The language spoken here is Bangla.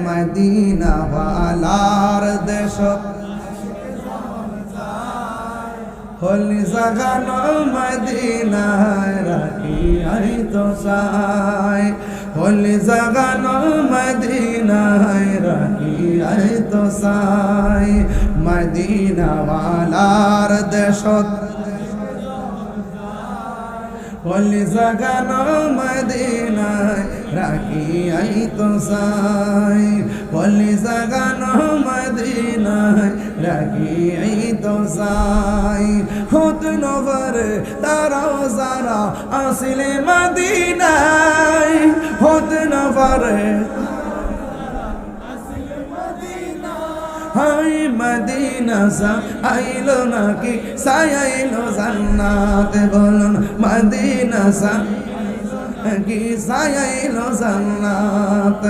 মদিনা ওয়ালার দেশত হলি জাগানো মদিনায় রাখি আই তো সাই হলি জাগানো মদিনায় রাখি আই তো সাই মদিনা ওয়ালার দেশত হলি জাগানো মদিনায় রাখি আই তো সাই হলি জাগানো মদিনায় রাখি আই তো সাই হত নবর তারাও যারা আসিলে মদিনায় হত নবর হাই মদিনা সা আইলো নাকি সায়াইলো জান্নাত বলুন মদিনা সা কি সায়াইলো জান্নাত।